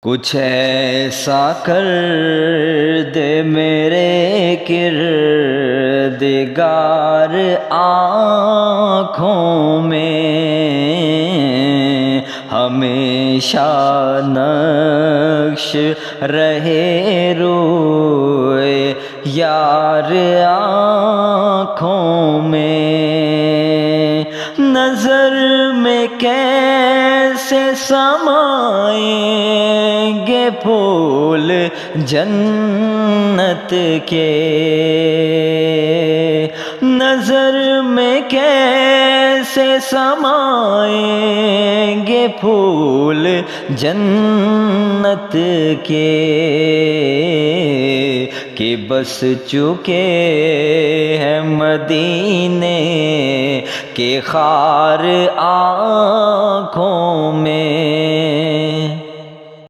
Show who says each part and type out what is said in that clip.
Speaker 1: कुछ ऐसा कर दे मेरे किरदिगार आँखों में हमेशा नक्श रहे रोए यार आँखों में। नज़र में कैसे समाएंगे फूल जन्नत के, नज़र में कैसे समाएंगे फूल जन्नत के, कि बस चुके हैं मदीने के खार आँखों में।